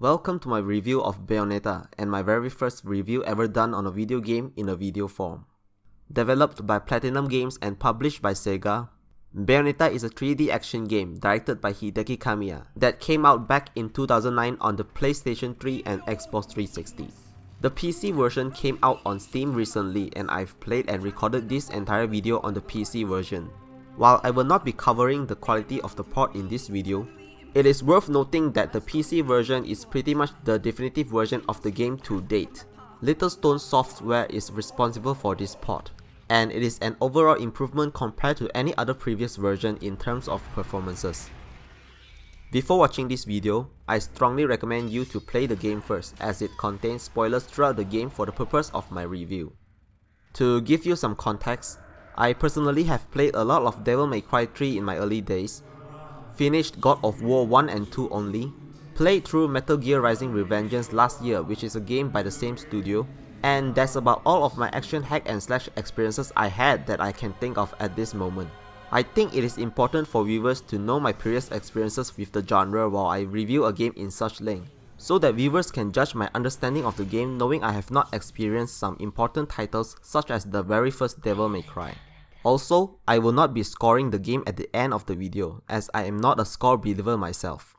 Welcome to my review of Bayonetta and my very first review ever done on a video game in a video form. Developed by PlatinumGames and published by Sega, Bayonetta is a 3D action game directed by Hideki Kamiya that came out back in 2009 on the PlayStation 3 and Xbox 360. The PC version came out on Steam recently and I've played and recorded this entire video on the PC version. While I will not be covering the quality of the port in this video, it is worth noting that the PC version is pretty much the definitive version of the game to date. Little Stone Software is responsible for this port, and it is an overall improvement compared to any other previous version in terms of performances. Before watching this video, I strongly recommend you to play the game first as it contains spoilers throughout the game for the purpose of my review. To give you some context, I personally have played a lot of Devil May Cry 3 in my early days, finished God of War 1 and 2 only, played through Metal Gear Rising: Revengeance last year, which is a game by the same studio, and that's about all of my action hack and slash experiences I had that I can think of at this moment. I think it is important for viewers to know my previous experiences with the genre while I review a game in such length, so that viewers can judge my understanding of the game knowing I have not experienced some important titles such as the very first Devil May Cry. Also, I will not be scoring the game at the end of the video as I am not a score believer myself.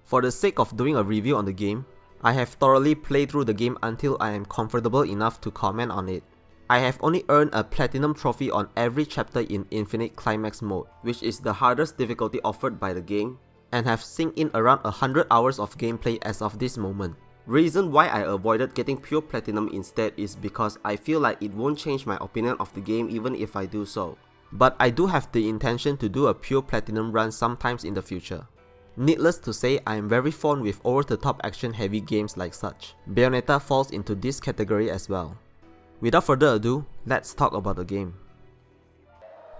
For the sake of doing a review on the game, I have thoroughly played through the game until I am comfortable enough to comment on it. I have only earned a platinum trophy on every chapter in Infinite Climax mode, which is the hardest difficulty offered by the game, and have synced in around 100 hours of gameplay as of this moment. Reason why I avoided getting pure platinum instead is because I feel like it won't change my opinion of the game even if I do so. But I do have the intention to do a pure platinum run sometimes in the future. Needless to say, I am very fond with over-the-top action-heavy games like such. Bayonetta falls into this category as well. Without further ado, let's talk about the game.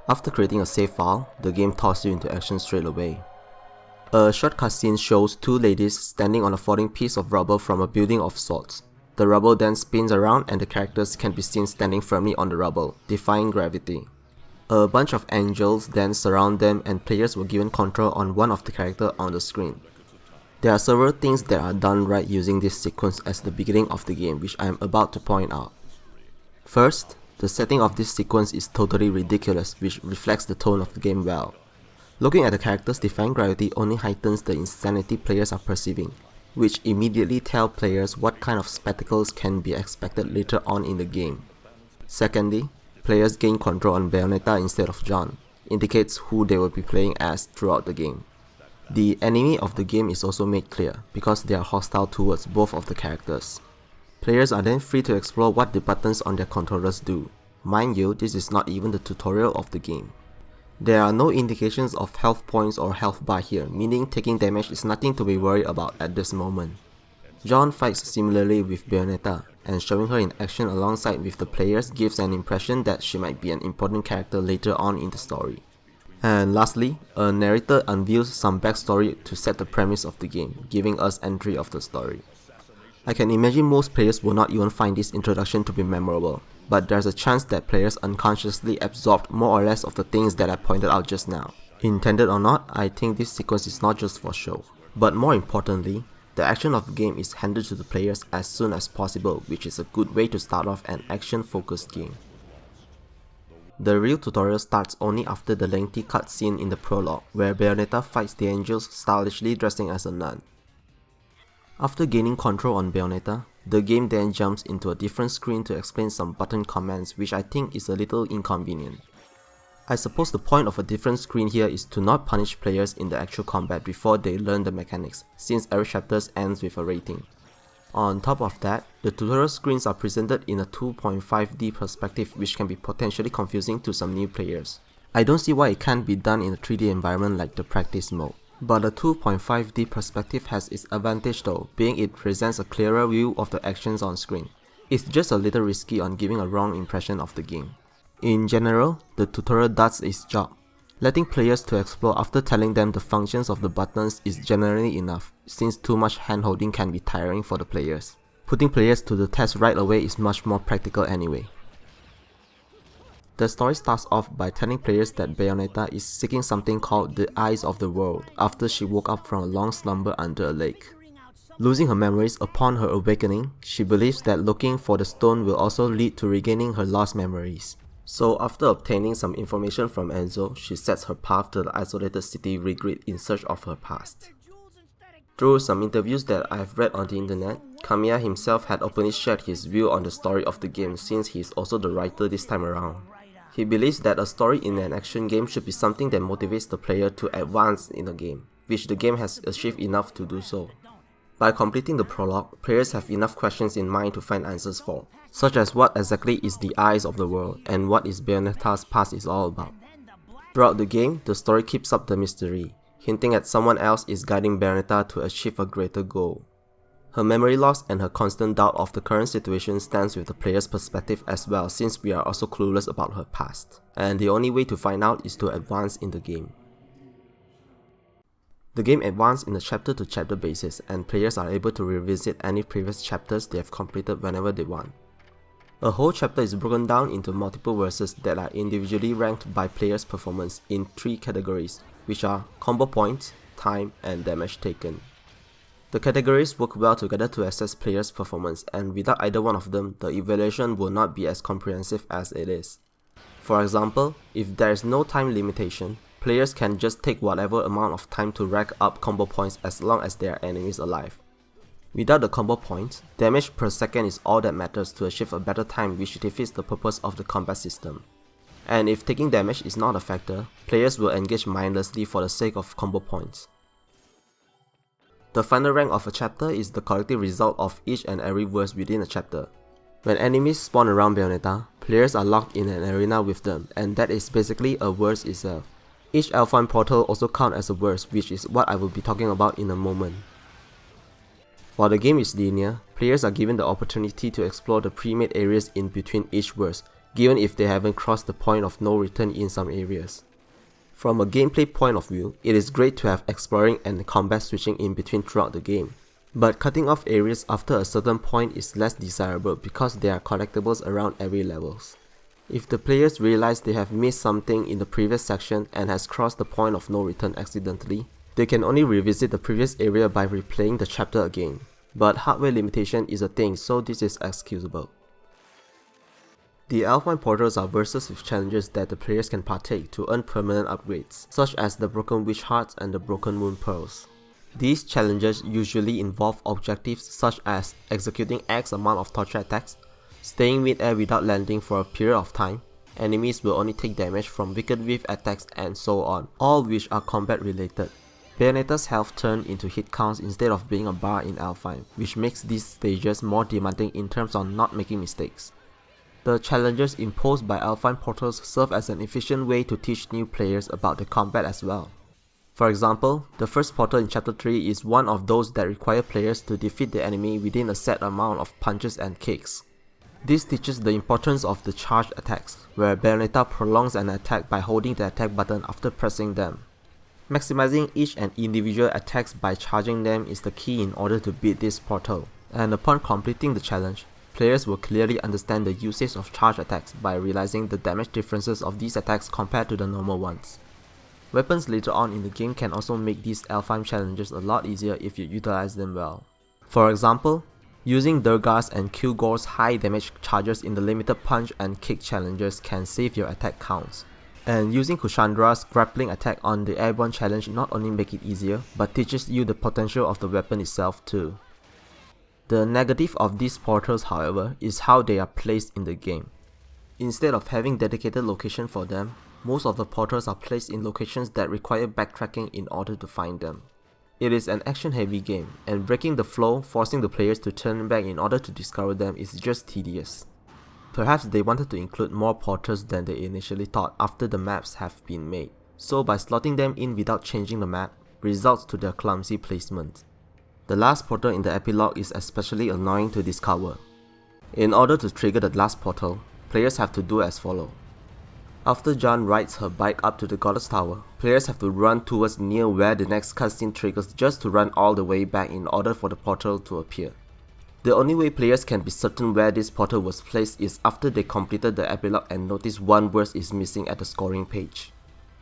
After creating a save file, the game tosses you into action straight away. A short cutscene shows two ladies standing on a falling piece of rubble from a building of sorts. The rubble then spins around and the characters can be seen standing firmly on the rubble, defying gravity. A bunch of angels then surround them and players were given control on one of the characters on the screen. There are several things that are done right using this sequence as the beginning of the game, which I am about to point out. First, the setting of this sequence is totally ridiculous, which reflects the tone of the game well. Looking at the characters defying gravity only heightens the insanity players are perceiving, which immediately tell players what kind of spectacles can be expected later on in the game. Secondly, players gain control on Bayonetta instead of John, indicates who they will be playing as throughout the game. The enemy of the game is also made clear, because they are hostile towards both of the characters. Players are then free to explore what the buttons on their controllers do. Mind you, this is not even the tutorial of the game. There are no indications of health points or health bar here, meaning taking damage is nothing to be worried about at this moment. John fights similarly with Bayonetta, and showing her in action alongside with the players gives an impression that she might be an important character later on in the story. And lastly, a narrator unveils some backstory to set the premise of the game, giving us entry of the story. I can imagine most players will not even find this introduction to be memorable, but there's a chance that players unconsciously absorbed more or less of the things that I pointed out just now. Intended or not, I think this sequence is not just for show. But more importantly, the action of the game is handed to the players as soon as possible, which is a good way to start off an action-focused game. The real tutorial starts only after the lengthy cutscene in the prologue, where Bayonetta fights the angels stylishly dressing as a nun. After gaining control on Bayonetta, the game then jumps into a different screen to explain some button commands, which I think is a little inconvenient. I suppose the point of a different screen here is to not punish players in the actual combat before they learn the mechanics, since every chapter ends with a rating. On top of that, the tutorial screens are presented in a 2.5D perspective, which can be potentially confusing to some new players. I don't see why it can't be done in a 3D environment like the practice mode. But a 2.5D perspective has its advantage though, being it presents a clearer view of the actions on screen. It's just a little risky on giving a wrong impression of the game. In general, the tutorial does its job. Letting players to explore after telling them the functions of the buttons is generally enough, since too much handholding can be tiring for the players. Putting players to the test right away is much more practical anyway. The story starts off by telling players that Bayonetta is seeking something called the Eyes of the World after she woke up from a long slumber under a lake. Losing her memories upon her awakening, she believes that looking for the stone will also lead to regaining her lost memories. So after obtaining some information from Enzo, she sets her path to the isolated city Regret in search of her past. Through some interviews that I've read on the internet, Kamiya himself had openly shared his view on the story of the game since he is also the writer this time around. He believes that a story in an action game should be something that motivates the player to advance in the game, which the game has achieved enough to do so. By completing the prologue, players have enough questions in mind to find answers for, such as what exactly is the eyes of the world and what is Bayonetta's past is all about. Throughout the game, the story keeps up the mystery, hinting at someone else is guiding Bayonetta to achieve a greater goal. Her memory loss and her constant doubt of the current situation stands with the player's perspective as well, since we are also clueless about her past, and the only way to find out is to advance in the game. The game advances in a chapter-to-chapter basis, and players are able to revisit any previous chapters they have completed whenever they want. A whole chapter is broken down into multiple verses that are individually ranked by players' performance in 3 categories, which are combo points, time, and damage taken. The categories work well together to assess players' performance, and without either one of them, the evaluation will not be as comprehensive as it is. For example, if there is no time limitation, players can just take whatever amount of time to rack up combo points as long as there are enemies alive. Without the combo points, damage per second is all that matters to achieve a better time, which defeats the purpose of the combat system. And if taking damage is not a factor, players will engage mindlessly for the sake of combo points. The final rank of a chapter is the collective result of each and every verse within a chapter. When enemies spawn around Bayonetta, players are locked in an arena with them, and that is basically a verse itself. Each Alfheim Portal also counts as a verse, which is what I will be talking about in a moment. While the game is linear, players are given the opportunity to explore the pre-made areas in between each verse, given if they haven't crossed the point of no return in some areas. From a gameplay point of view, it is great to have exploring and combat switching in between throughout the game. But cutting off areas after a certain point is less desirable because there are collectibles around every levels. If the players realize they have missed something in the previous section and has crossed the point of no return accidentally, they can only revisit the previous area by replaying the chapter again. But hardware limitation is a thing, so this is excusable. The Alfheim Portals are verses with challenges that the players can partake to earn permanent upgrades, such as the Broken Witch Hearts and the Broken Moon Pearls. These challenges usually involve objectives such as executing X amount of torture attacks, staying mid-air without landing for a period of time, enemies will only take damage from Wicked Whiff attacks, and so on, all which are combat related. Bayonetta's health turned into hit counts instead of being a bar in Alfheim, which makes these stages more demanding in terms of not making mistakes. The challenges imposed by Alfheim Portals serve as an efficient way to teach new players about the combat as well. For example, the first portal in Chapter 3 is one of those that require players to defeat the enemy within a set amount of punches and kicks. This teaches the importance of the charged attacks, where Bayonetta prolongs an attack by holding the attack button after pressing them. Maximizing each and individual attacks by charging them is the key in order to beat this portal, and upon completing the challenge, players will clearly understand the usage of charged attacks by realizing the damage differences of these attacks compared to the normal ones. Weapons later on in the game can also make these Alfheim challenges a lot easier if you utilize them well. For example, using Durgar's and Kilgore's high damage charges in the limited punch and kick challenges can save your attack counts. And using Kushandra's grappling attack on the airborne challenge not only make it easier, but teaches you the potential of the weapon itself too. The negative of these portals, however, is how they are placed in the game. Instead of having dedicated location for them, most of the portals are placed in locations that require backtracking in order to find them. It is an action-heavy game, and breaking the flow, forcing the players to turn back in order to discover them is just tedious. Perhaps they wanted to include more portals than they initially thought after the maps have been made, so by slotting them in without changing the map, results to their clumsy placement. The last portal in the epilogue is especially annoying to discover. In order to trigger the last portal, players have to do as follows. After John rides her bike up to the Goddess Tower, players have to run towards near where the next cutscene triggers just to run all the way back in order for the portal to appear. The only way players can be certain where this portal was placed is after they completed the epilogue and notice one verse is missing at the scoring page.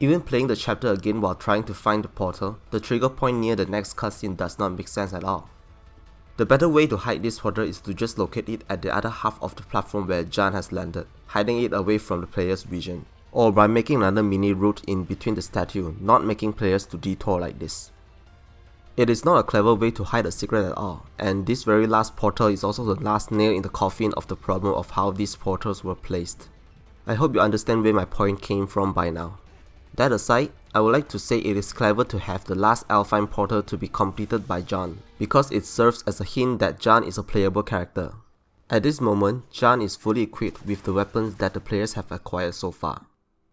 Even playing the chapter again while trying to find the portal, the trigger point near the next cutscene does not make sense at all. The better way to hide this portal is to just locate it at the other half of the platform where Jan has landed, hiding it away from the player's vision. Or by making another mini route in between the statue, not making players to detour like this. It is not a clever way to hide a secret at all, and this very last portal is also the last nail in the coffin of the problem of how these portals were placed. I hope you understand where my point came from by now. That aside, I would like to say it is clever to have the last Alfheim portal to be completed by Jan, because it serves as a hint that Jan is a playable character. At this moment, Jan is fully equipped with the weapons that the players have acquired so far.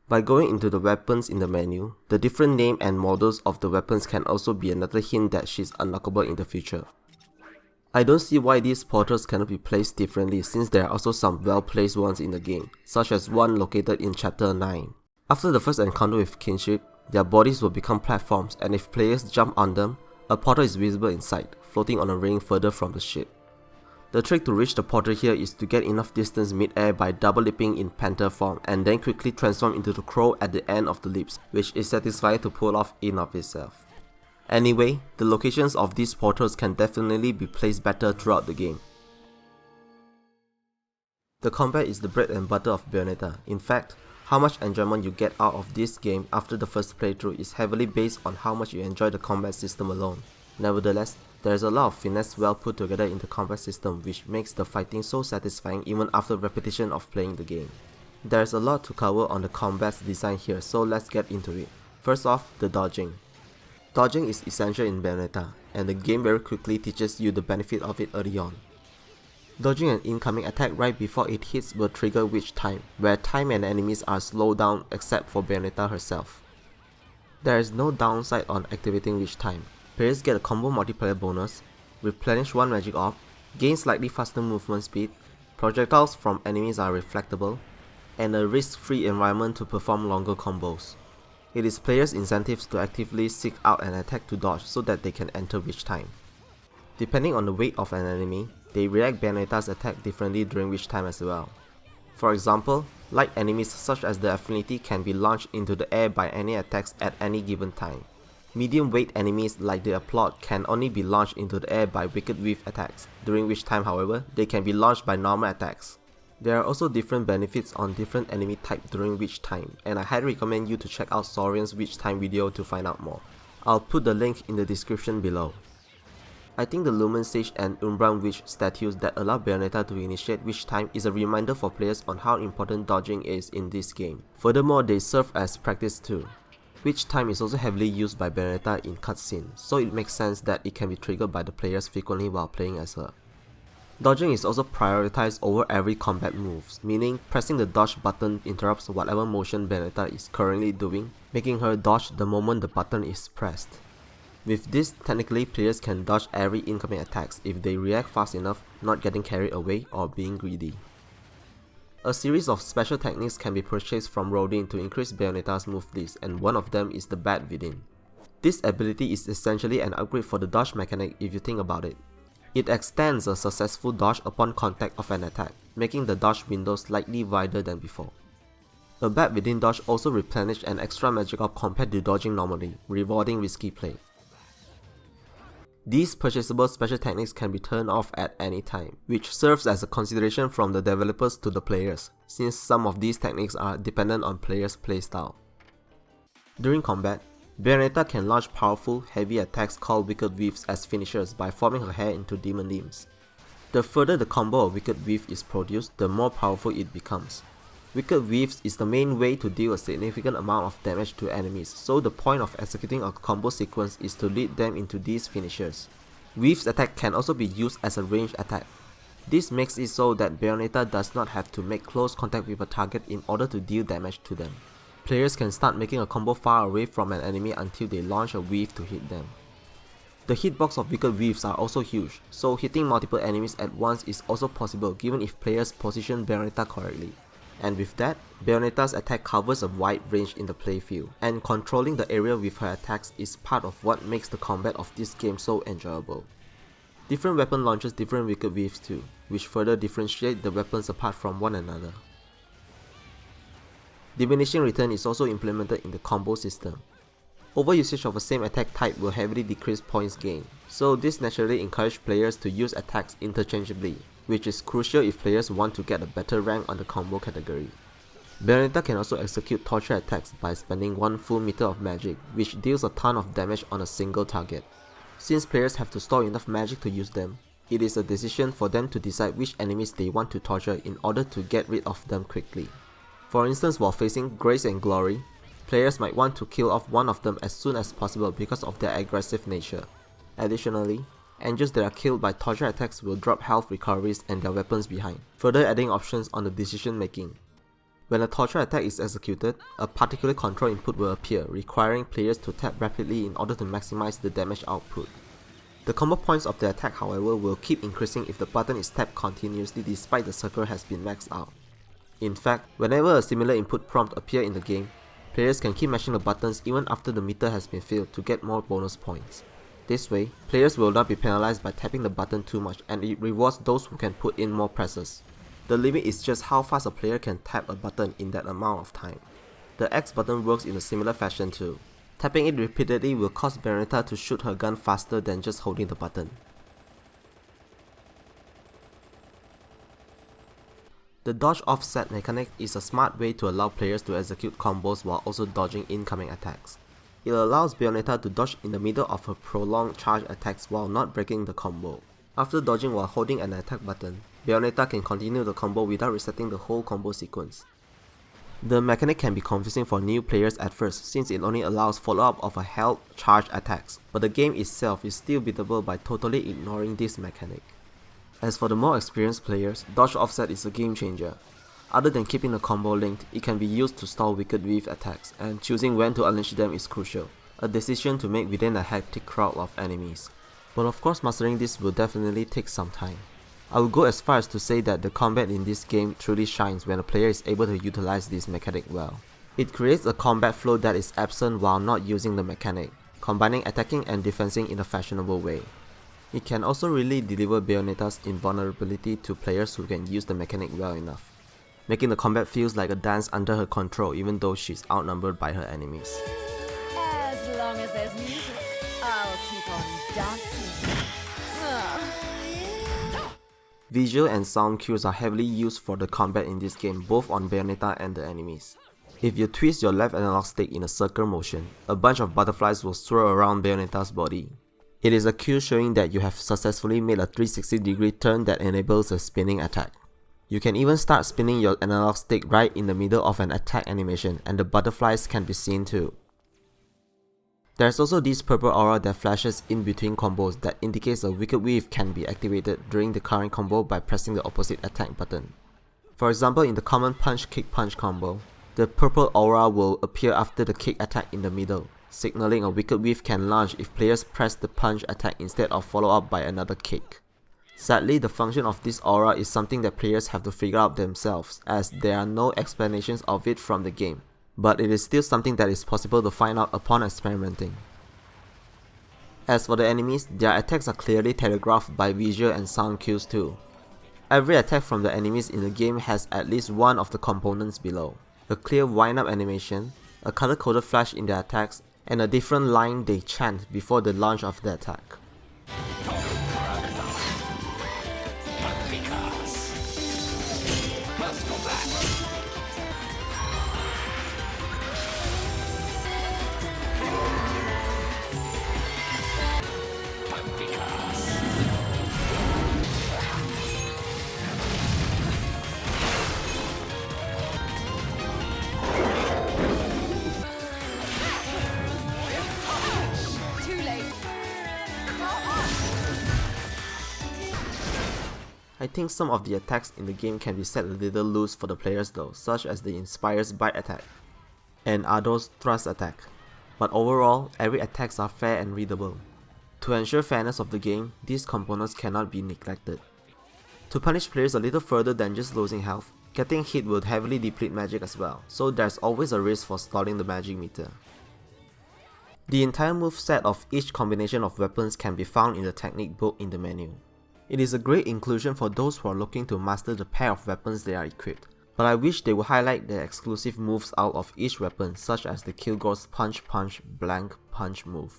By going into the weapons in the menu, the different name and models of the weapons can also be another hint that she's unlockable in the future. I don't see why these portals cannot be placed differently since there are also some well placed ones in the game, such as one located in chapter 9. After the first encounter with kinship, their bodies will become platforms, and if players jump on them, a portal is visible in sight, floating on a ring further from the ship. The trick to reach the portal here is to get enough distance mid-air by double leaping in panther form and then quickly transform into the crow at the end of the leaps, which is satisfying to pull off in of itself. Anyway, the locations of these portals can definitely be placed better throughout the game. The combat is the bread and butter of Bayonetta. In fact, how much enjoyment you get out of this game after the first playthrough is heavily based on how much you enjoy the combat system alone. Nevertheless, there is a lot of finesse well put together in the combat system which makes the fighting so satisfying even after repetition of playing the game. There is a lot to cover on the combat's design here, so let's get into it. First off, the dodging. Dodging is essential in Bayonetta, and the game very quickly teaches you the benefit of it early on. Dodging an incoming attack right before it hits will trigger Witch Time, where time and enemies are slowed down except for Bayonetta herself. There is no downside on activating Witch Time. Players get a combo multiplayer bonus, replenish one magic orb, gain slightly faster movement speed, projectiles from enemies are reflectable, and a risk-free environment to perform longer combos. It is players' incentives to actively seek out an attack to dodge so that they can enter Witch Time. Depending on the weight of an enemy, they react Bayonetta's attack differently during Witch Time as well. For example, light enemies such as the Affinity can be launched into the air by any attacks at any given time. Medium weight enemies like the Epilogue can only be launched into the air by Wicked Weave attacks, during which time however, they can be launched by normal attacks. There are also different benefits on different enemy type during Witch Time, and I highly recommend you to check out Saurian's Witch Time video to find out more. I'll put the link in the description below. I think the Lumen Sage and Umbran Witch statues that allow Bayonetta to initiate Witch Time is a reminder for players on how important dodging is in this game. Furthermore, they serve as practice too. Witch Time is also heavily used by Bayonetta in cutscenes, so it makes sense that it can be triggered by the players frequently while playing as her. Dodging is also prioritized over every combat moves, meaning pressing the dodge button interrupts whatever motion Bayonetta is currently doing, making her dodge the moment the button is pressed. With this, technically players can dodge every incoming attacks if they react fast enough, not getting carried away or being greedy. A series of special techniques can be purchased from Rodin to increase Bayonetta's move list, and one of them is the Bat Within. This ability is essentially an upgrade for the dodge mechanic if you think about it. It extends a successful dodge upon contact of an attack, making the dodge window slightly wider than before. A Bat Within dodge also replenishes an extra magic orb compared to dodging normally, rewarding risky play. These purchasable special techniques can be turned off at any time, which serves as a consideration from the developers to the players, since some of these techniques are dependent on players' playstyle. During combat, Bayonetta can launch powerful, heavy attacks called Wicked Weaves as finishers by forming her hair into demon limbs. The further the combo of Wicked Weave is produced, the more powerful it becomes. Wicked Weaves is the main way to deal a significant amount of damage to enemies, so the point of executing a combo sequence is to lead them into these finishers. Weave's attack can also be used as a ranged attack. This makes it so that Bayonetta does not have to make close contact with a target in order to deal damage to them. Players can start making a combo far away from an enemy until they launch a weave to hit them. The hitbox of Wicked Weaves are also huge, so hitting multiple enemies at once is also possible given if players position Bayonetta correctly. And with that, Bayonetta's attack covers a wide range in the playfield, and controlling the area with her attacks is part of what makes the combat of this game so enjoyable. Different weapon launches different Wicked Weaves too, which further differentiate the weapons apart from one another. Diminishing return is also implemented in the combo system. Overusage of the same attack type will heavily decrease points gained, so this naturally encourages players to use attacks interchangeably, which is crucial if players want to get a better rank on the combo category. Bayonetta can also execute torture attacks by spending 1 full meter of magic, which deals a ton of damage on a single target. Since players have to store enough magic to use them, it is a decision for them to decide which enemies they want to torture in order to get rid of them quickly. For instance, while facing Grace and Glory, players might want to kill off one of them as soon as possible because of their aggressive nature. Additionally, angels that are killed by torture attacks will drop health recoveries and their weapons behind, further adding options on the decision making. When a torture attack is executed, a particular control input will appear, requiring players to tap rapidly in order to maximize the damage output. The combo points of the attack, however, will keep increasing if the button is tapped continuously despite the circle has been maxed out. In fact, whenever a similar input prompt appears in the game, players can keep mashing the buttons even after the meter has been filled to get more bonus points. This way, players will not be penalized by tapping the button too much, and it rewards those who can put in more presses. The limit is just how fast a player can tap a button in that amount of time. The X button works in a similar fashion too. Tapping it repeatedly will cause Bayonetta to shoot her gun faster than just holding the button. The dodge offset mechanic is a smart way to allow players to execute combos while also dodging incoming attacks. It allows Bayonetta to dodge in the middle of her prolonged charge attacks while not breaking the combo. After dodging while holding an attack button, Bayonetta can continue the combo without resetting the whole combo sequence. The mechanic can be confusing for new players at first since it only allows follow-up of a held charge attacks, but the game itself is still beatable by totally ignoring this mechanic. As for the more experienced players, dodge offset is a game changer. Other than keeping the combo linked, it can be used to stall Wicked Weave attacks, and choosing when to unleash them is crucial, a decision to make within a hectic crowd of enemies. But of course, mastering this will definitely take some time. I would go as far as to say that the combat in this game truly shines when a player is able to utilize this mechanic well. It creates a combat flow that is absent while not using the mechanic, combining attacking and defending in a fashionable way. It can also really deliver Bayonetta's invulnerability to players who can use the mechanic well enough, making the combat feels like a dance under her control even though she's outnumbered by her enemies. As long as there's music, I'll keep on dancing. Visual and sound cues are heavily used for the combat in this game, both on Bayonetta and the enemies. If you twist your left analog stick in a circle motion, a bunch of butterflies will swirl around Bayonetta's body. It is a cue showing that you have successfully made a 360-degree turn that enables a spinning attack. You can even start spinning your analog stick right in the middle of an attack animation, and the butterflies can be seen too. There's also this purple aura that flashes in between combos that indicates a Wicked Weave can be activated during the current combo by pressing the opposite attack button. For example, in the common punch-kick-punch combo, the purple aura will appear after the kick attack in the middle, signaling a Wicked Weave can launch if players press the punch attack instead of follow up by another kick. Sadly, the function of this aura is something that players have to figure out themselves, as there are no explanations of it from the game, but it is still something that is possible to find out upon experimenting. As for the enemies, their attacks are clearly telegraphed by visual and sound cues too. Every attack from the enemies in the game has at least one of the components below: a clear wind-up animation, a color-coded flash in their attacks, and a different line they chant before the launch of the attack. I think some of the attacks in the game can be set a little loose for the players though, such as the Inspire's Bite attack and Ado's Thrust attack, but overall, every attacks are fair and readable. To ensure fairness of the game, these components cannot be neglected. To punish players a little further than just losing health, getting hit will heavily deplete magic as well, so there's always a risk for stalling the magic meter. The entire moveset of each combination of weapons can be found in the technique book in the menu. It is a great inclusion for those who are looking to master the pair of weapons they are equipped, but I wish they would highlight the exclusive moves out of each weapon, such as the Kilgore's Punch Punch Blank Punch move.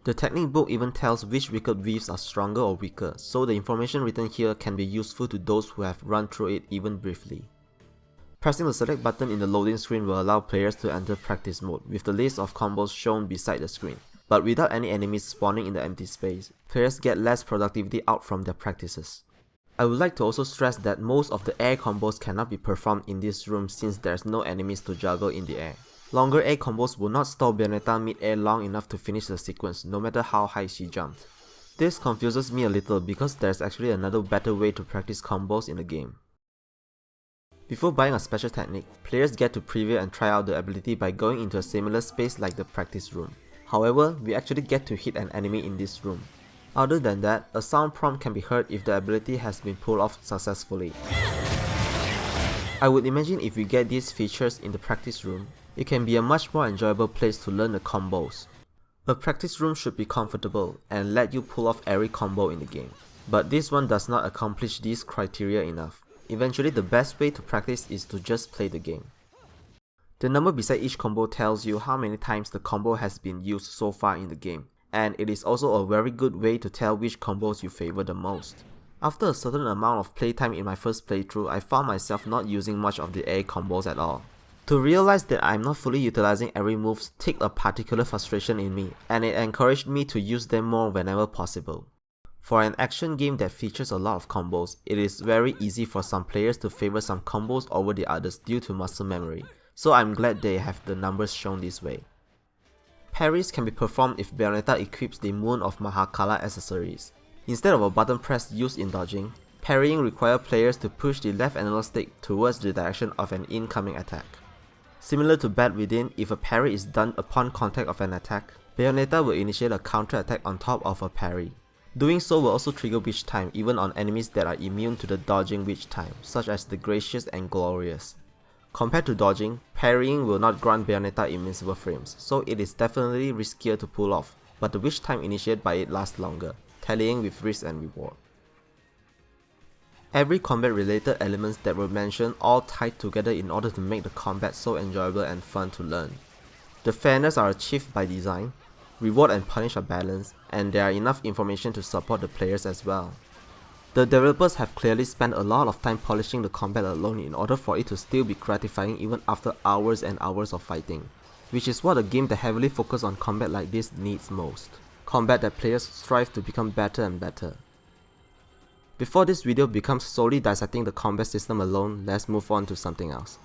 The technique book even tells which wicked weaves are stronger or weaker, so the information written here can be useful to those who have run through it even briefly. Pressing the select button in the loading screen will allow players to enter practice mode with the list of combos shown beside the screen, but without any enemies spawning in the empty space, players get less productivity out from their practices. I would like to also stress that most of the air combos cannot be performed in this room since there's no enemies to juggle in the air. Longer air combos will not stall Bayonetta mid-air long enough to finish the sequence, no matter how high she jumped. This confuses me a little because there's actually another better way to practice combos in the game. Before buying a special technique, players get to preview and try out the ability by going into a similar space like the practice room. However, we actually get to hit an enemy in this room. Other than that, a sound prompt can be heard if the ability has been pulled off successfully. I would imagine if we get these features in the practice room, it can be a much more enjoyable place to learn the combos. A practice room should be comfortable and let you pull off every combo in the game, but this one does not accomplish these criteria enough. Eventually, the best way to practice is to just play the game. The number beside each combo tells you how many times the combo has been used so far in the game, and it is also a very good way to tell which combos you favor the most. After a certain amount of playtime in my first playthrough, I found myself not using much of the air combos at all. To realize that I'm not fully utilizing every move took a particular frustration in me, and it encouraged me to use them more whenever possible. For an action game that features a lot of combos, it is very easy for some players to favor some combos over the others due to muscle memory, so I'm glad they have the numbers shown this way. Parries can be performed if Bayonetta equips the Moon of Mahakala accessories. Instead of a button press used in dodging, parrying requires players to push the left analog stick towards the direction of an incoming attack. Similar to Bat Within, if a parry is done upon contact of an attack, Bayonetta will initiate a counter attack on top of a parry. Doing so will also trigger Witch Time even on enemies that are immune to the dodging Witch Time, such as the Gracious and Glorious. Compared to dodging, parrying will not grant Bayonetta invincible frames, so it is definitely riskier to pull off, but the Witch Time initiated by it lasts longer, tallying with risk and reward. Every combat related elements that were mentioned all tied together in order to make the combat so enjoyable and fun to learn. The fairness are achieved by design, reward and punish are balanced, and there are enough information to support the players as well. The developers have clearly spent a lot of time polishing the combat alone in order for it to still be gratifying even after hours and hours of fighting, which is what a game that heavily focuses on combat like this needs most. Combat that players strive to become better and better. Before this video becomes solely dissecting the combat system alone, let's move on to something else.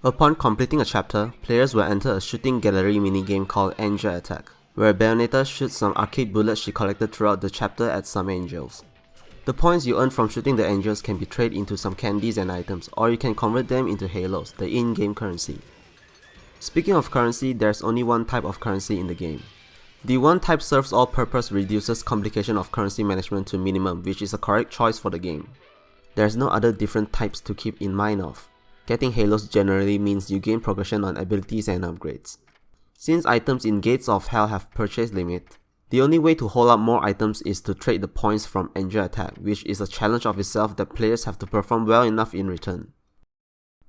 Upon completing a chapter, players will enter a shooting gallery minigame called Angel Attack, where Bayonetta shoots some arcade bullets she collected throughout the chapter at some angels. The points you earn from shooting the angels can be traded into some candies and items, or you can convert them into halos, the in-game currency. Speaking of currency, there's only one type of currency in the game. The one type serves all purpose reduces complication of currency management to minimum, which is a correct choice for the game. There's no other different types to keep in mind of. Getting halos generally means you gain progression on abilities and upgrades. Since items in Gates of Hell have purchase limit, the only way to hold up more items is to trade the points from Angel Attack, which is a challenge of itself that players have to perform well enough in return.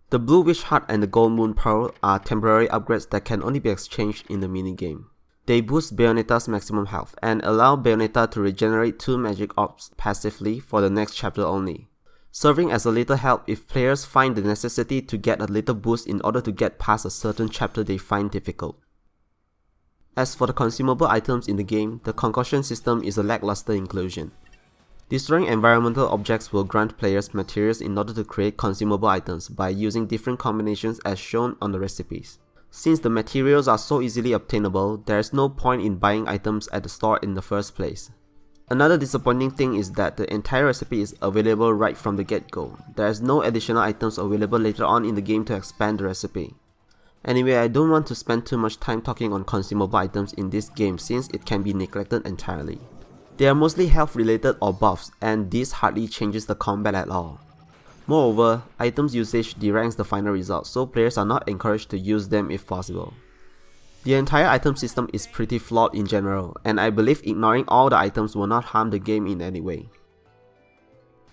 The Blue Witch Heart and the Gold Moon Pearl are temporary upgrades that can only be exchanged in the minigame. They boost Bayonetta's maximum health and allow Bayonetta to regenerate 2 magic orbs passively for the next chapter only, serving as a little help if players find the necessity to get a little boost in order to get past a certain chapter they find difficult. As for the consumable items in the game, the concoction system is a lackluster inclusion. Destroying environmental objects will grant players materials in order to create consumable items by using different combinations as shown on the recipes. Since the materials are so easily obtainable, there is no point in buying items at the store in the first place. Another disappointing thing is that the entire recipe is available right from the get-go. There is no additional items available later on in the game to expand the recipe. Anyway, I don't want to spend too much time talking on consumable items in this game since it can be neglected entirely. They are mostly health related or buffs, and this hardly changes the combat at all. Moreover, items usage deranks the final result, so players are not encouraged to use them if possible. The entire item system is pretty flawed in general, and I believe ignoring all the items will not harm the game in any way.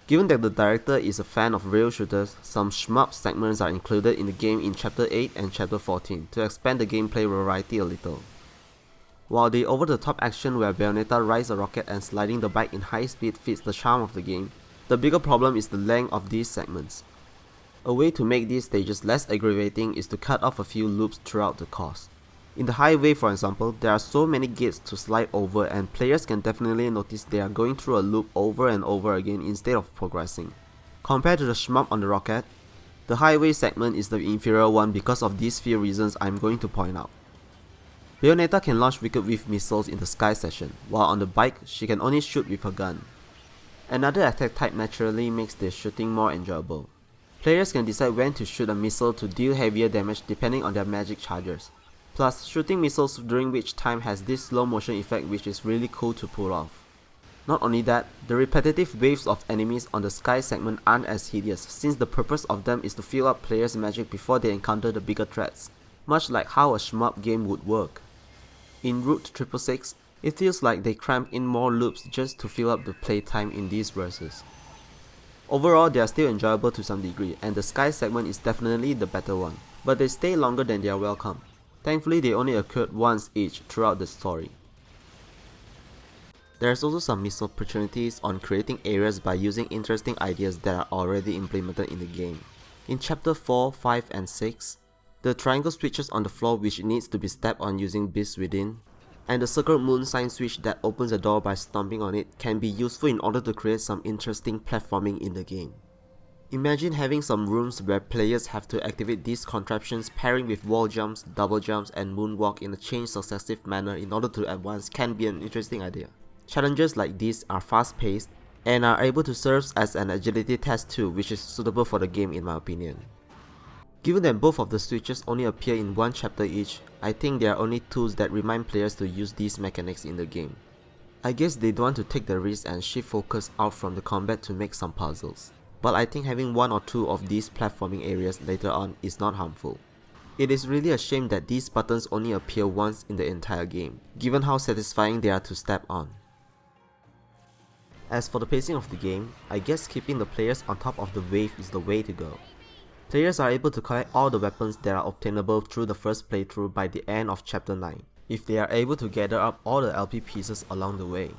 Given that the director is a fan of rail shooters, some SMHUPs segments are included in the game in Chapter 8 and Chapter 14 to expand the gameplay variety a little. While the over-the-top action where Bayonetta rides a rocket and sliding the bike in high speed fits the charm of the game, the bigger problem is the length of these segments. A way to make these stages less aggravating is to cut off a few loops throughout the course. In the highway, for example, there are so many gates to slide over and players can definitely notice they are going through a loop over and over again instead of progressing. Compared to the SMHUP on the rocket, the highway segment is the inferior one because of these few reasons I'm going to point out. Bayonetta can launch Wicked Whiff missiles in the sky section, while on the bike, she can only shoot with her gun. Another attack type naturally makes their shooting more enjoyable. Players can decide when to shoot a missile to deal heavier damage depending on their magic charges. Plus, shooting missiles during which time has this slow motion effect which is really cool to pull off. Not only that, the repetitive waves of enemies on the sky segment aren't as hideous since the purpose of them is to fill up players' magic before they encounter the bigger threats, much like how a SMHUP game would work. In Route 666, it feels like they cramp in more loops just to fill up the playtime in these verses. Overall, they are still enjoyable to some degree and the sky segment is definitely the better one, but they stay longer than they are welcome. Thankfully, they only occurred once each throughout the story. There's also some missed opportunities on creating areas by using interesting ideas that are already implemented in the game. In Chapter 4, 5 and 6, the triangle switches on the floor which needs to be stepped on using Beasts Within, and the circled moon sign switch that opens a door by stomping on it can be useful in order to create some interesting platforming in the game. Imagine having some rooms where players have to activate these contraptions pairing with wall jumps, double jumps and moonwalk in a chain successive manner in order to advance can be an interesting idea. Challenges like these are fast paced and are able to serve as an agility test too, which is suitable for the game in my opinion. Given that both of the switches only appear in one chapter each, I think they are only tools that remind players to use these mechanics in the game. I guess they don't want to take the risk and shift focus out from the combat to make some puzzles. But I think having one or two of these platforming areas later on is not harmful. It is really a shame that these buttons only appear once in the entire game, given how satisfying they are to step on. As for the pacing of the game, I guess keeping the players on top of the wave is the way to go. Players are able to collect all the weapons that are obtainable through the first playthrough by the end of Chapter 9, if they are able to gather up all the LP pieces along the way.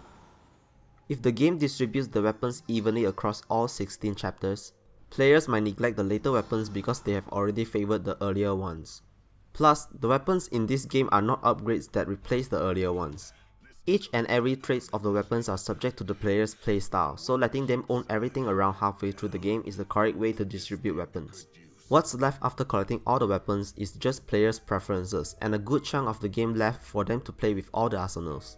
If the game distributes the weapons evenly across all 16 chapters, players might neglect the later weapons because they have already favored the earlier ones. Plus, the weapons in this game are not upgrades that replace the earlier ones. Each and every traits of the weapons are subject to the player's playstyle, so letting them own everything around halfway through the game is the correct way to distribute weapons. What's left after collecting all the weapons is just players' preferences and a good chunk of the game left for them to play with all the arsenals.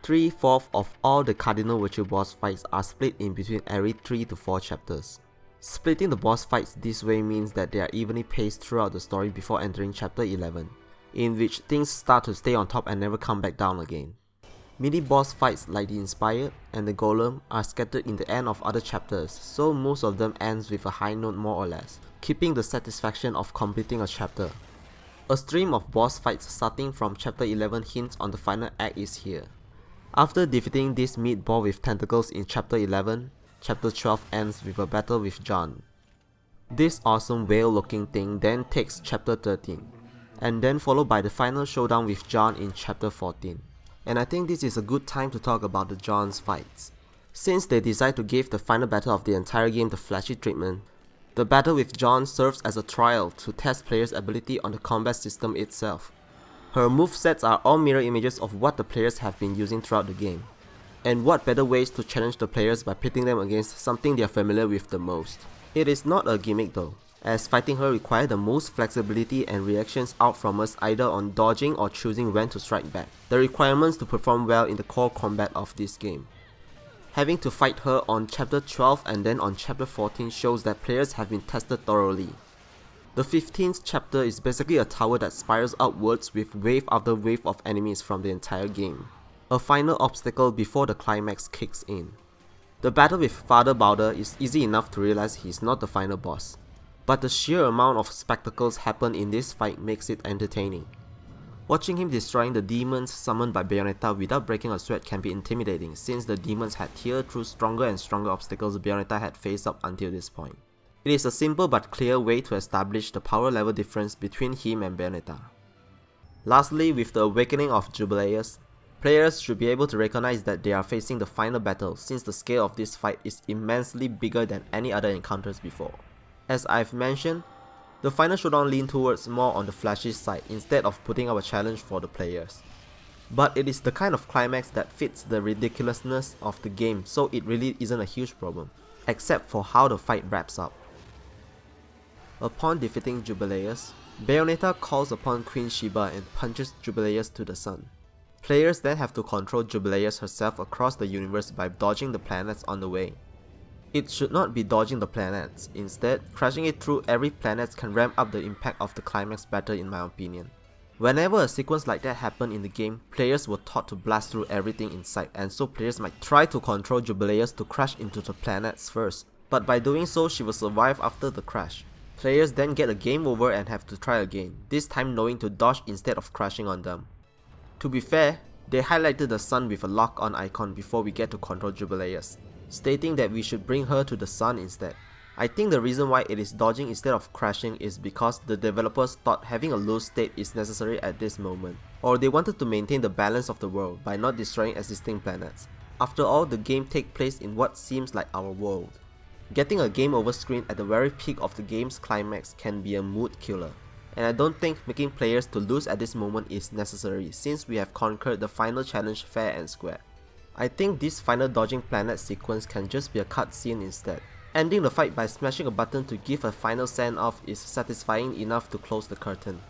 3/4 of all the cardinal virtual boss fights are split in between every 3 to 4 chapters. Splitting the boss fights this way means that they are evenly paced throughout the story before entering Chapter 11, in which things start to stay on top and never come back down again. Mini-boss fights like the Inspired and the Golem are scattered in the end of other chapters, so most of them ends with a high note more or less, keeping the satisfaction of completing a chapter. A stream of boss fights starting from Chapter 11 hints on the final act is here. After defeating this meatball with tentacles in Chapter 11, Chapter 12 ends with a battle with John. This awesome whale looking thing then takes Chapter 13, and then followed by the final showdown with John in Chapter 14. And I think this is a good time to talk about the John's fights. Since they decide to give the final battle of the entire game the flashy treatment, the battle with John serves as a trial to test players' ability on the combat system itself. Her movesets are all mirror images of what the players have been using throughout the game. And what better ways to challenge the players by pitting them against something they are familiar with the most. It is not a gimmick though, as fighting her requires the most flexibility and reactions out from us either on dodging or choosing when to strike back, the requirements to perform well in the core combat of this game. Having to fight her on Chapter 12 and then on Chapter 14 shows that players have been tested thoroughly. The 15th chapter is basically a tower that spirals upwards with wave after wave of enemies from the entire game, a final obstacle before the climax kicks in. The battle with Father Bowder is easy enough to realize he is not the final boss, but the sheer amount of spectacles happen in this fight makes it entertaining. Watching him destroying the demons summoned by Bayonetta without breaking a sweat can be intimidating, since the demons had teared through stronger and stronger obstacles Bayonetta had faced up until this point. It is a simple but clear way to establish the power level difference between him and Bayonetta. Lastly, with the awakening of Jubileus, players should be able to recognize that they are facing the final battle, since the scale of this fight is immensely bigger than any other encounters before. As I've mentioned, the final showdown leans towards more on the flashy side instead of putting up a challenge for the players. But it is the kind of climax that fits the ridiculousness of the game, so it really isn't a huge problem, except for how the fight wraps up. Upon defeating Jubileus, Bayonetta calls upon Queen Shiba and punches Jubileus to the sun. Players then have to control Jubileus herself across the universe by dodging the planets on the way. It should not be dodging the planets, instead, crashing it through every planet can ramp up the impact of the climax better in my opinion. Whenever a sequence like that happened in the game, players were taught to blast through everything in sight, and so players might try to control Jubileus to crash into the planets first, but by doing so she will survive after the crash. Players then get a game over and have to try again, this time knowing to dodge instead of crashing on them. To be fair, they highlighted the sun with a lock-on icon before we get to control Jubileus, stating that we should bring her to the sun instead. I think the reason why it is dodging instead of crashing is because the developers thought having a low state is necessary at this moment, or they wanted to maintain the balance of the world by not destroying existing planets. After all, the game takes place in what seems like our world. Getting a game over screen at the very peak of the game's climax can be a mood killer, and I don't think making players to lose at this moment is necessary since we have conquered the final challenge fair and square. I think this final dodging planet sequence can just be a cutscene instead. Ending the fight by smashing a button to give a final send-off is satisfying enough to close the curtain.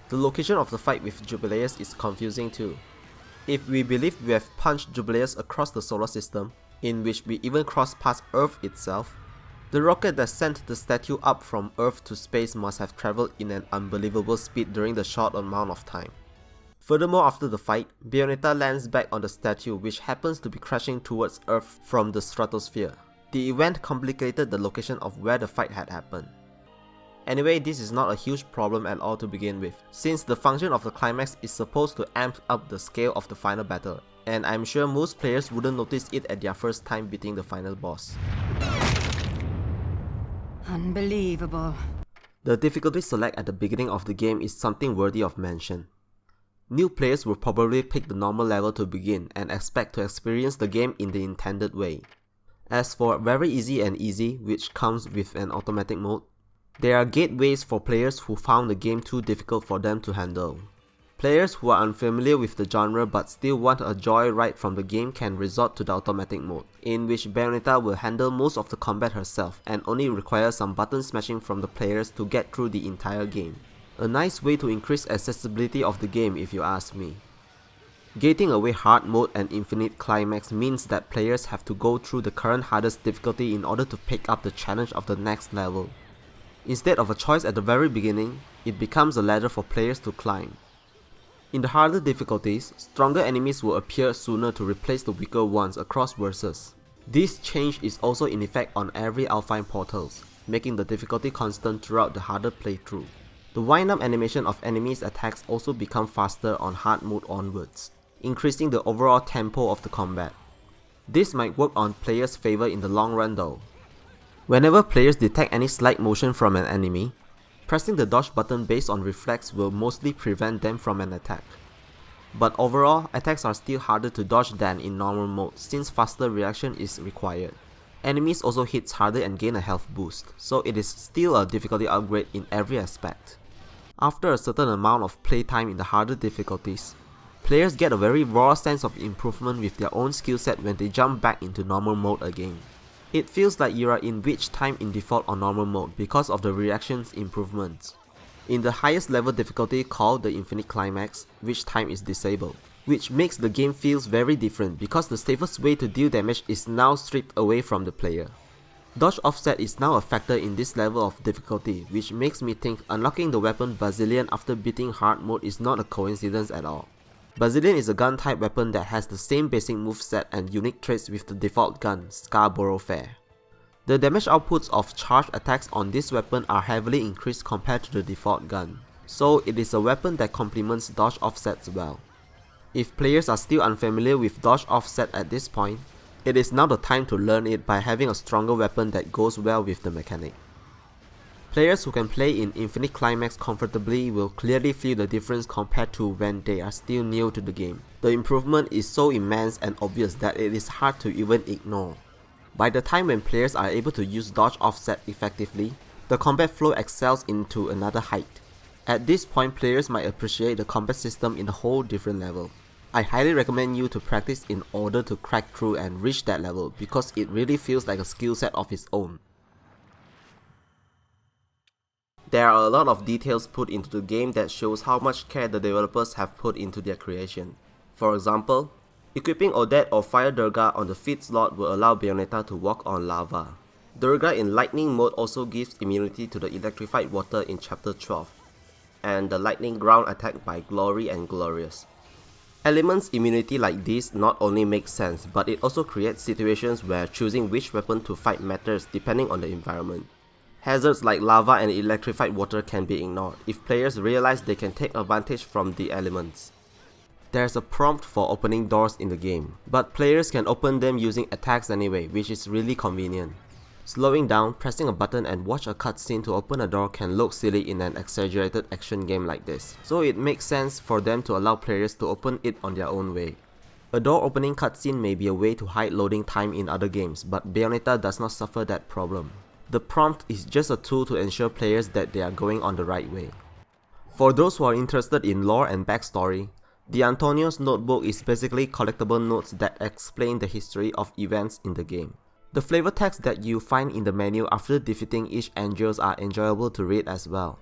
The location of the fight with Jubileus is confusing too. If we believe we have punched Jubileus across the solar system, in which we even crossed past Earth itself, the rocket that sent the statue up from Earth to space must have travelled in an unbelievable speed during the short amount of time. Furthermore, after the fight, Bayonetta lands back on the statue, which happens to be crashing towards Earth from the stratosphere. The event complicated the location of where the fight had happened. Anyway, this is not a huge problem at all to begin with, since the function of the climax is supposed to amp up the scale of the final battle, and I'm sure most players wouldn't notice it at their first time beating the final boss. Unbelievable. The difficulty select at the beginning of the game is something worthy of mention. New players will probably pick the normal level to begin and expect to experience the game in the intended way. As for very easy and easy, which comes with an automatic mode, there are gateways for players who found the game too difficult for them to handle. Players who are unfamiliar with the genre but still want a joyride from the game can resort to the automatic mode, in which Bayonetta will handle most of the combat herself and only require some button smashing from the players to get through the entire game. A nice way to increase accessibility of the game if you ask me. Gating away hard mode and Infinite Climax means that players have to go through the current hardest difficulty in order to pick up the challenge of the next level. Instead of a choice at the very beginning, it becomes a ladder for players to climb. In the harder difficulties, stronger enemies will appear sooner to replace the weaker ones across verses. This change is also in effect on every Alfheim Portals, making the difficulty constant throughout the harder playthrough. The wind-up animation of enemies' attacks also become faster on hard mode onwards, increasing the overall tempo of the combat. This might work on players' favor in the long run though. Whenever players detect any slight motion from an enemy, pressing the dodge button based on reflex will mostly prevent them from an attack. But overall, attacks are still harder to dodge than in normal mode since faster reaction is required. Enemies also hit harder and gain a health boost, so it is still a difficulty upgrade in every aspect. After a certain amount of playtime in the harder difficulties, players get a very raw sense of improvement with their own skill set when they jump back into normal mode again. It feels like you are in witch time in default or normal mode because of the reactions improvements. In the highest level difficulty called the Infinite Climax, witch time is disabled, which makes the game feels very different because the safest way to deal damage is now stripped away from the player. Dodge offset is now a factor in this level of difficulty, which makes me think unlocking the weapon Basilian after beating hard mode is not a coincidence at all. Basilian is a gun type weapon that has the same basic moveset and unique traits with the default gun, Scarborough Fair. The damage outputs of charged attacks on this weapon are heavily increased compared to the default gun. so it is a weapon that complements dodge offsets well. If players are still unfamiliar with dodge offset at this point, it is now the time to learn it by having a stronger weapon that goes well with the mechanic. Players who can play in Infinite Climax comfortably will clearly feel the difference compared to when they are still new to the game. The improvement is so immense and obvious that it is hard to even ignore. By the time when players are able to use dodge offset effectively, the combat flow excels into another height. At this point, players might appreciate the combat system in a whole different level. I highly recommend you to practice in order to crack through and reach that level because it really feels like a skill set of its own. There are a lot of details put into the game that shows how much care the developers have put into their creation. For example, equipping Odette or Fire Durga on the 5th slot will allow Bayonetta to walk on lava. Durga in Lightning mode also gives immunity to the electrified water in Chapter 12, and the Lightning ground attack by Glory and Glorious. Elements immunity like this not only makes sense, but it also creates situations where choosing which weapon to fight matters depending on the environment. Hazards like lava and electrified water can be ignored if players realize they can take advantage from the elements. There's a prompt for opening doors in the game, but players can open them using attacks anyway, which is really convenient. Slowing down, pressing a button and watch a cutscene to open a door can look silly in an exaggerated action game like this, so it makes sense for them to allow players to open it on their own way. A door opening cutscene may be a way to hide loading time in other games, but Bayonetta does not suffer that problem. The prompt is just a tool to ensure players that they are going on the right way. For those who are interested in lore and backstory, the Antonio's notebook is basically collectible notes that explain the history of events in the game. The flavor text that you find in the menu after defeating each angels are enjoyable to read as well.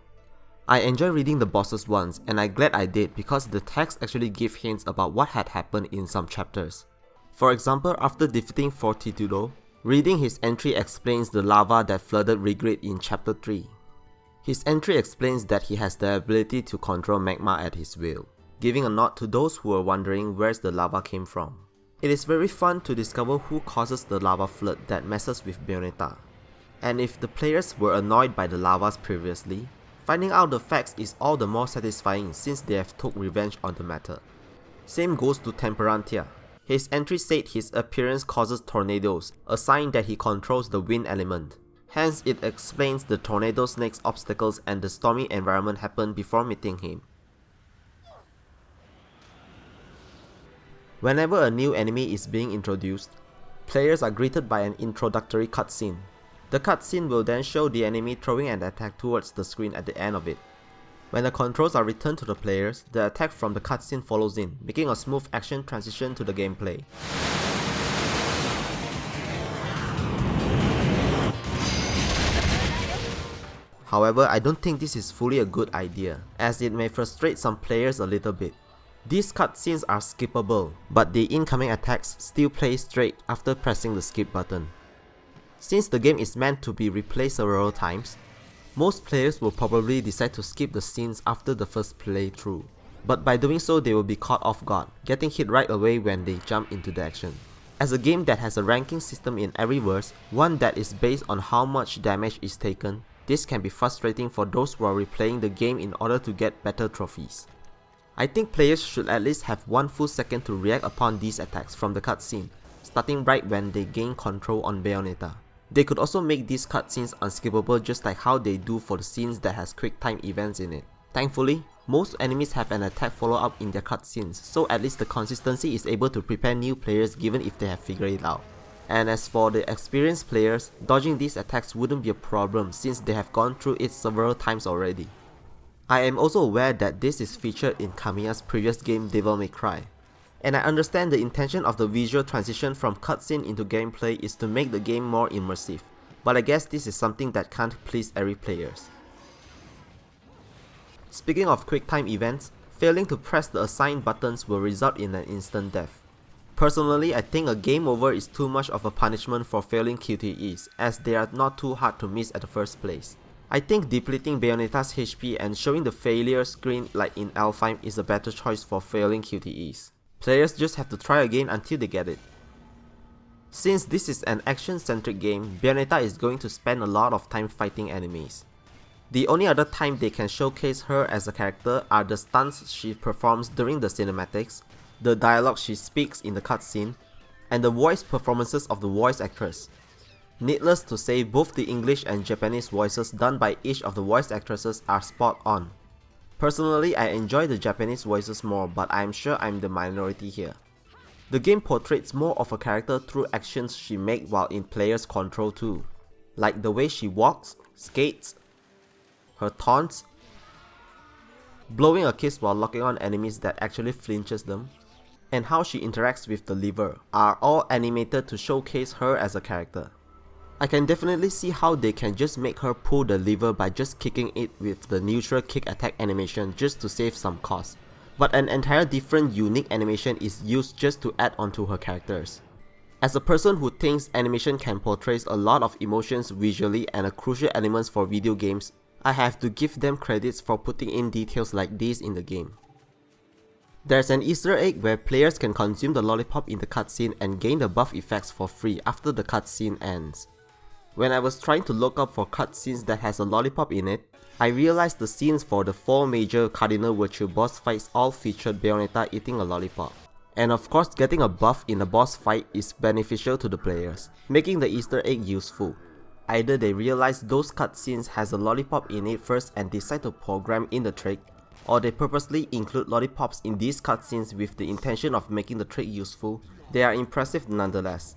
I enjoy reading the bosses ones, and I'm glad I did because the text actually give hints about what had happened in some chapters. For example, after defeating Fortitudo, reading his entry explains the lava that flooded Regret in Chapter 3. His entry explains that he has the ability to control magma at his will, giving a nod to those who are wondering where the lava came from. It is very fun to discover who causes the lava flood that messes with Bayonetta. And if the players were annoyed by the lavas previously, finding out the facts is all the more satisfying since they have took revenge on the matter. Same goes to Temperantia. His entry said his appearance causes tornadoes, a sign that he controls the wind element. Hence, it explains the tornado snake's obstacles and the stormy environment happened before meeting him. Whenever a new enemy is being introduced, players are greeted by an introductory cutscene. The cutscene will then show the enemy throwing an attack towards the screen at the end of it. When the controls are returned to the players, the attack from the cutscene follows in, making a smooth action transition to the gameplay. However, I don't think this is fully a good idea, as it may frustrate some players a little bit. These cutscenes are skippable, but the incoming attacks still play straight after pressing the skip button. Since the game is meant to be replayed several times, most players will probably decide to skip the scenes after the first playthrough, but by doing so they will be caught off guard, getting hit right away when they jump into the action. As a game that has a ranking system in every verse, one that is based on how much damage is taken, this can be frustrating for those who are replaying the game in order to get better trophies. I think players should at least have 1 full second to react upon these attacks from the cutscene, starting right when they gain control on Bayonetta. They could also make these cutscenes unskippable just like how they do for the scenes that has quick time events in it. Thankfully, most enemies have an attack follow-up in their cutscenes, so at least the consistency is able to prepare new players given if they have figured it out. And as for the experienced players, dodging these attacks wouldn't be a problem since they have gone through it several times already. I am also aware that this is featured in Kamiya's previous game Devil May Cry, and I understand the intention of the visual transition from cutscene into gameplay is to make the game more immersive, but I guess this is something that can't please every player. Speaking of quick time events, failing to press the assigned buttons will result in an instant death. Personally, I think a game over is too much of a punishment for failing QTEs, as they are not too hard to miss at the first place. I think depleting Bayonetta's HP and showing the failure screen like in Alfheim is a better choice for failing QTEs. Players just have to try again until they get it. Since this is an action-centric game, Bayonetta is going to spend a lot of time fighting enemies. The only other time they can showcase her as a character are the stunts she performs during the cinematics, the dialogue she speaks in the cutscene, and the voice performances of the voice actress. Needless to say, both the English and Japanese voices done by each of the voice actresses are spot on. Personally, I enjoy the Japanese voices more, but I am sure I'm the minority here. The game portrays more of a character through actions she makes while in player's control too, like the way she walks, skates, her taunts, blowing a kiss while locking on enemies that actually flinches them, and how she interacts with the lever are all animated to showcase her as a character. I can definitely see how they can just make her pull the lever by just kicking it with the neutral kick attack animation just to save some cost, but an entire different unique animation is used just to add onto her characters. As a person who thinks animation can portray a lot of emotions visually and a crucial element for video games, I have to give them credits for putting in details like these in the game. There's an Easter egg where players can consume the lollipop in the cutscene and gain the buff effects for free after the cutscene ends. When I was trying to look up for cutscenes that has a lollipop in it, I realized the scenes for the 4 major Cardinal Virtue boss fights all featured Bayonetta eating a lollipop. And of course, getting a buff in a boss fight is beneficial to the players, making the Easter egg useful. Either they realize those cutscenes has a lollipop in it first and decide to program in the trick, or they purposely include lollipops in these cutscenes with the intention of making the trick useful. They are impressive nonetheless.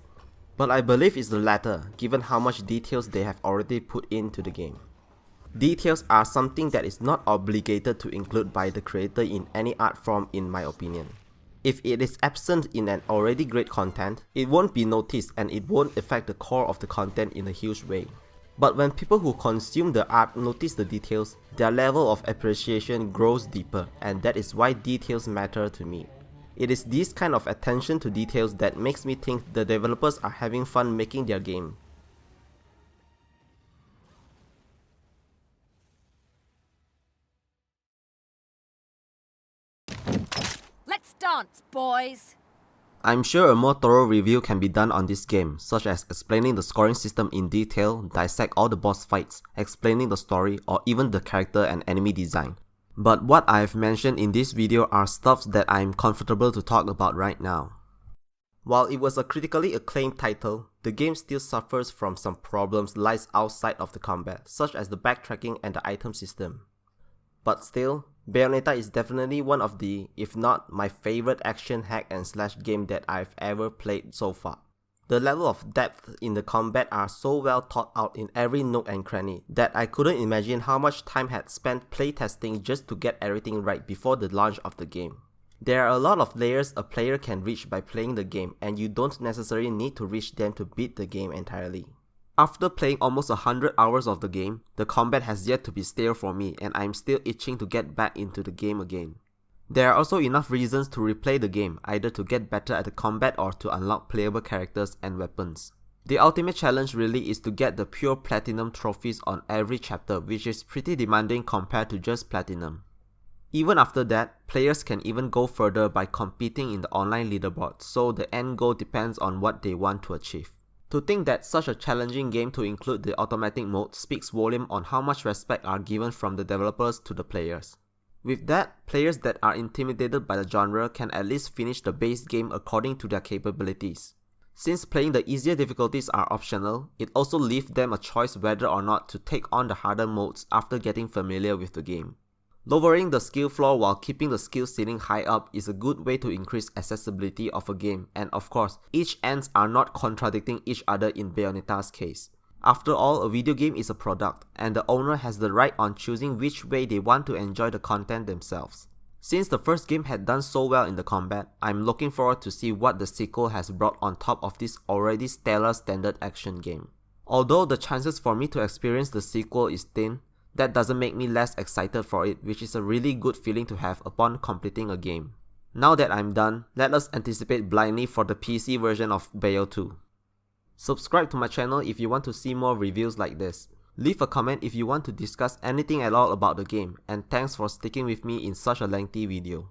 But I believe it's the latter, given how much details they have already put into the game. Details are something that is not obligated to include by the creator in any art form in my opinion. If it is absent in an already great content, it won't be noticed and it won't affect the core of the content in a huge way. But when people who consume the art notice the details, their level of appreciation grows deeper, and that is why details matter to me. It is this kind of attention to details that makes me think the developers are having fun making their game. Let's dance, boys! I'm sure a more thorough review can be done on this game, such as explaining the scoring system in detail, dissect all the boss fights, explaining the story, or even the character and enemy design. But what I've mentioned in this video are stuffs that I'm comfortable to talk about right now. While it was a critically acclaimed title, the game still suffers from some problems lies outside of the combat, such as the backtracking and the item system. But still, Bayonetta is definitely one of the, if not my favorite action hack and slash game that I've ever played so far. The level of depth in the combat are so well thought out in every nook and cranny that I couldn't imagine how much time had spent playtesting just to get everything right before the launch of the game. There are a lot of layers a player can reach by playing the game, and you don't necessarily need to reach them to beat the game entirely. After playing almost 100 hours of the game, the combat has yet to be stale for me and I'm still itching to get back into the game again. There are also enough reasons to replay the game, either to get better at the combat or to unlock playable characters and weapons. The ultimate challenge really is to get the pure platinum trophies on every chapter, which is pretty demanding compared to just platinum. Even after that, players can even go further by competing in the online leaderboard, so the end goal depends on what they want to achieve. To think that such a challenging game to include the automatic mode speaks volume on how much respect are given from the developers to the players. With that, players that are intimidated by the genre can at least finish the base game according to their capabilities. Since playing the easier difficulties are optional, it also leaves them a choice whether or not to take on the harder modes after getting familiar with the game. Lowering the skill floor while keeping the skill ceiling high up is a good way to increase accessibility of a game, and of course, each ends are not contradicting each other in Bayonetta's case. After all, a video game is a product, and the owner has the right on choosing which way they want to enjoy the content themselves. Since the first game had done so well in the combat, I'm looking forward to see what the sequel has brought on top of this already stellar standard action game. Although the chances for me to experience the sequel is thin, that doesn't make me less excited for it, which is a really good feeling to have upon completing a game. Now that I'm done, let us anticipate blindly for the PC version of Bayo 2. Subscribe to my channel if you want to see more reviews like this. Leave a comment if you want to discuss anything at all about the game, and thanks for sticking with me in such a lengthy video.